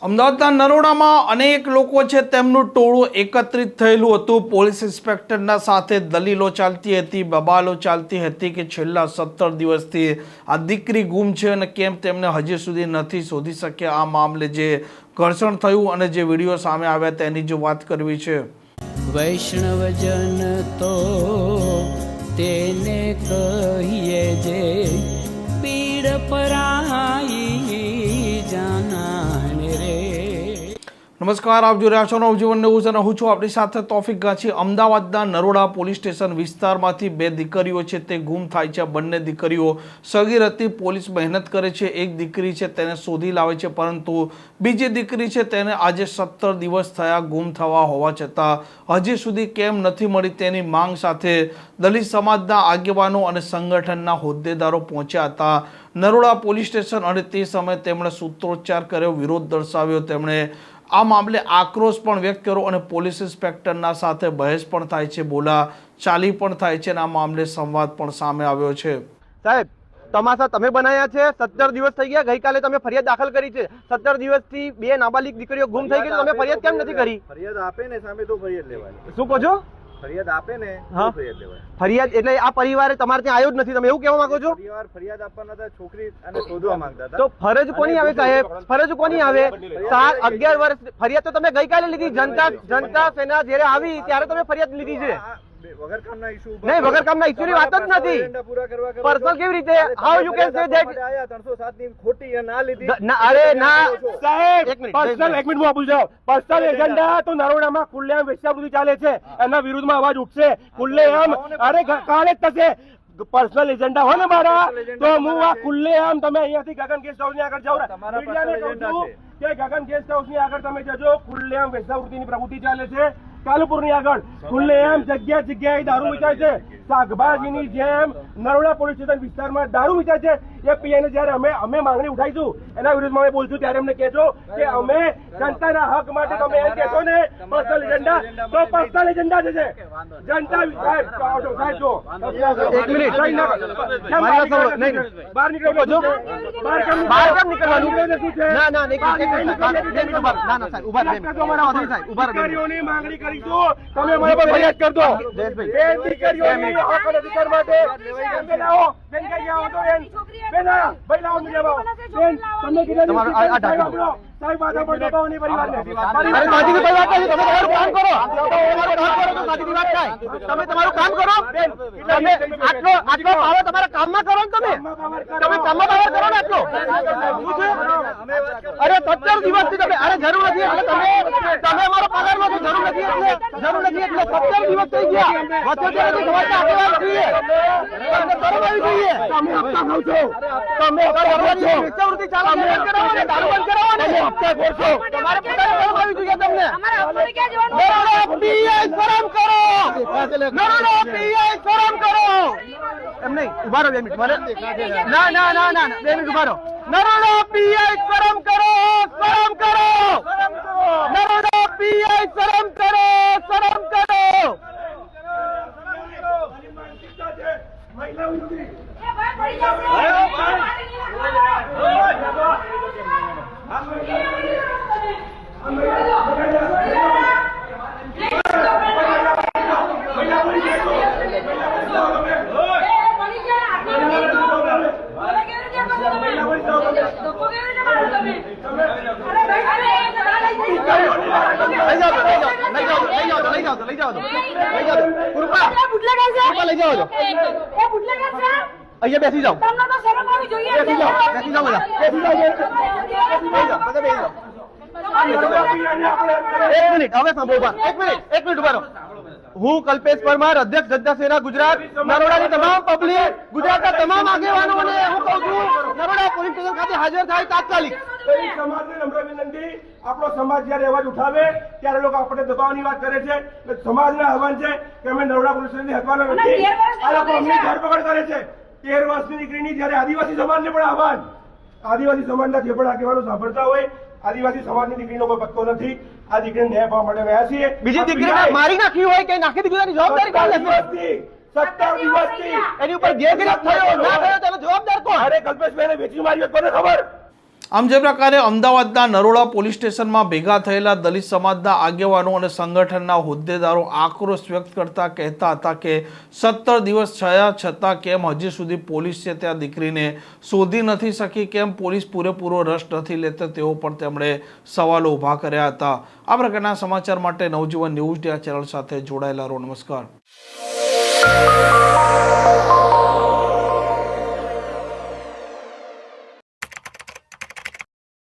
અમદાવાદના નરોડામાં અનેક લોકો છે તેમનું ટોળું એકત્રિત થયેલું હતું। પોલીસ ઇન્સ્પેક્ટરના સાથે દલીલો ચાલતી હતી, બબાલો ચાલતી હતી કે છેલ્લા 17 દિવસથી આ દીકરી ગુમ છે અને કેમ તેમને હજી સુધી નથી શોધી શક્યા। આ મામલે જે ઘર્ષણ થયું અને જે વિડીયો સામે આવ્યા તેની જો વાત કરવી છે। વૈષ્ણવજન તો તેને કહીએ જે પીડ પરાઈ જાનાને રે। નમસ્કાર, આપ જોઈ રહ્યા છો નવજીવન ન્યૂઝ અને હું છું આપણી સાથે તોફિક ગાંચી। અમદાવાદના નરોડા પોલીસ સ્ટેશન વિસ્તારમાંથી બે દીકરીઓ છે તે ગુમ થાય છે। બંને દીકરીઓ સગીર હતી। પોલીસ મહેનત કરે છે, એક દીકરી છે તેને શોધી લાવે છે, પરંતુ બીજી દીકરી છે તેને આજે 17 દિવસ થયા ગુમ થવા હોવા છતાં હજી સુધી કેમ નથી મળી તેની માંગ સાથે દલિત સમાજના આગેવાનો અને સંગઠનના હોદ્દેદારો પહોંચ્યા હતા નરોડા પોલીસ સ્ટેશન અને તે સમયે તેમણે સૂત્રોચ્ચાર કર્યો, વિરોધ દર્શાવ્યો, તેમણે આ મામલે આક્રોશ પણ વ્યક્ત કર્યો અને પોલીસ ઇન્સ્પેક્ટરના સાથે બહેસ પણ થાય છે, બોલા ચાલી પણ થાય છે અને આ મામલે સંવાદ પણ સામે આવ્યો છે। સાહેબ, તમાશા તમે બનાવ્યા છે। 17 દિવસ થઈ ગયા, ગઈકાલે તમે ફરિયાદ દાખલ કરી છે। 17 દિવસથી બે નાબાલિગ દીકરીઓ ગુમ થઈ ગઈ, તમે ફરિયાદ કેમ નથી કરી? ફરિયાદ આપે ને સામે તો ફરિયાદ લેવાની। શું કહો છો? ફરિયાદ આપે ને તો ફરિયાદ લેવાની। ફરિયાદ એટલે આ પરિવારે તમારે ત્યાં આવ્યો જ નથી, તમે એવું કહેવા માંગો છો? પરિવાર ફરિયાદ આપવાના હતા, છોકરી અને શોધવા માંગતા હતા। તો ફરજ કોની આવે સાહેબ? ફરજ કોની આવે? 11 વર્ષ ફરિયાદ તો તમે ગઈકાલે લીધી। જનતા સેના જ્યારે આવી ત્યારે તમે ફરિયાદ લીધી છે। વગર કામના ઇશ્યુ નહીં, વગર કામના ઇશ્યુની વાત જ નથી। પૂરા કરવા પર્સનલ કેવી રીતે? How you can say that? આયા 307 ની ખોટી ના લીધી। અરે ના સાહેબ, એક મિનિટ, પર્સનલ એક મિનિટ બોલ જાઓ। પર્સનલ એજન્ડા તો નરોડામાં ખુલ્લેઆમ વેશ્યાવૃત્તિ ચાલે છે, એના વિરુદ્ધમાં અવાજ ઉઠશે ખુલ્લેઆમ। અરે કાલે જ થશે। પર્સનલ એજન્ડા હોય ને મારા તો હું આ ખુલ્લેઆમ તમે અહીંયાથી ગગન ગેસ્ટ હાઉસ ની આગળ જાઓ, મીડિયાને કહું છું કે ગગન ગેસ્ટ હાઉસ ની આગળ તમે જજો। ખુલ્લેઆમ વેશ્યાવૃત્તિની પ્રવૃત્તિ ચાલે છે કાલુપુર ની આગળ। ખુલ્લેઆમ જગ્યાએ દારૂ વેચાય છે। શાકભાજીની જેમ નરોડા પોલીસ સ્ટેશન વિસ્તારમાં દારૂ વેચાય છે। એ પીએને જયારે અમે માંગણી ઉઠાઈશું, એના વિરુદ્ધમાં અમે બોલશું, ત્યારે અમને કહેજો કે અમે જનતાના હક માટે તમે એમ કહેશો ને પર્સનલ એજન્ડા, તો પર્સનલ એજન્ડા છે। જનતા સાહેબ જો એક મિનિટ બહાર નીકળો છો, બહાર કેમ નીકળવાનું? ના ના નહીં, ના ના સાહેબ ઉભા રહો, દીકરીઓની માંગણી કરીશું, તમે અમારા પર ફરિયાદ કરજો। એ દીકરીઓની હક અને અધિકાર માટે તમે લાવો, બેન કઈ આવો તો બેન આ ભાઈ લાવો, મીડિયા બેન તમે કીધું તમારો આ ઢાંકણો સાહેબ આધા પર દબાવવાની પરિવારને। અરે ગાંધીની કોઈ વાત નથી, તમે તમારું કામ કરો, તો ગાંધીની વાત થાય। તમે તમારું કામ કરો, તમે આટલો પાવર તમારા કામમાં કરો ને, તમે કામમાં પાવર કરો ને આટલો। અરે 17 દિવસથી તમે, અરે જરૂર નથી એટલે તમે અમારો પગાર નો જરૂર નથી એટલે 17 દિવસ થઈ ગયા, વચ્ચે સમાજના આગેવાન છીએ, તમને શરમ આવી જોઈએ। તમે હપ્તા ખાવ છો, તમે વેચાવૃત્તિ ચાલુ કરાવો ને, દારૂ બંધ કરાવો ને, હપ્તા ખોરશો, તમારે પોતાને શરમ આવી જોઈએ તમને। નરોડા પીઆઈ શરમ કરો, નરોડા પીઆઈ શરમ કરો। એમ નહીં, ઉભા રહો 2 મિનિટ, મને ના ના ના ના 2 મિનિટ ઉભા રહો। નરોડા પીઆઈ શરમ કરો, શરમ કરો, નરોડા પીઆઈ શરમ કરો, શરમ કરો। મહિલાઓ સુધી લઈ જાઓ કૃપા લઈ જાઓ છો, અહીંયા બેસી જાઓ, બેસી જાઓ બધા, બેસી જાઓ। એક મિનિટ હવે સાંભળો, એક મિનિટ ઉભા રહો। હું કલ્પેશ પરમાર, અધ્યક્ષ જનતા સેના ગુજરાત, નરોડાની તમામ પબ્લિક, ગુજરાતના તમામ આગેવાનોને હું કહું છું નરોડા પોલીસ સ્ટેશન ખાતે હાજર થાય તાત્કાલિક। સમાજને નમ્ર વિનંતી, આપણો સમાજ જયારે અવાજ ઉઠાવે ત્યારે લોકો આપણે દબાવવાની વાત કરે છે। સમાજને આહવાન છે કે અમે નરોડા પોલીસ સ્ટેશનથી હટવાના નથી। આ લોકો અમને ધરપકડ કરે છે। 13 વર્ષની દીકરીની જયારે આદિવાસી સમાજને પણ આહવાન, આદિવાસી સમાજના જે પણ આગેવાનો સાંભળતા હોય, આદિવાસી સમાજની દીકરીનો કોઈ પત્તો નથી। આ દીકરીને ન્યાય પામવા માટે આવ્યા છીએ। બીજી દીકરીને મારી નાખી હોય કે નાખી દીકરીની જવાબદારી કોણ લેશે? 17 દિવસથી એની ઉપર ગેરગિરત થયો ના થયો તેનો જવાબદાર કોણ? અરે કલ્પેશભાઈને વેચી મારી કોને ખબર? આમ જે પ્રકારે અમદાવાદના નરોડા પોલીસ સ્ટેશનમાં ભેગા થયેલા દલિત સમાજના આગેવાનો અને સંગઠનના હોદ્દેદારો આક્રોશ વ્યક્ત કરતા કહેતા હતા કે 17 દિવસ થયા છતાં કેમ હજી સુધી પોલીસ છે ત્યાં દીકરીને શોધી નથી શકી, કેમ પોલીસ પૂરેપૂરો રસ નથી લેતો, તેઓ પણ તેમણે સવાલો ઊભા કર્યા હતા. આ પ્રકારના સમાચાર માટે નવજીવન ન્યૂઝ ચેનલ સાથે જોડાયેલા રહો. નમસ્કાર.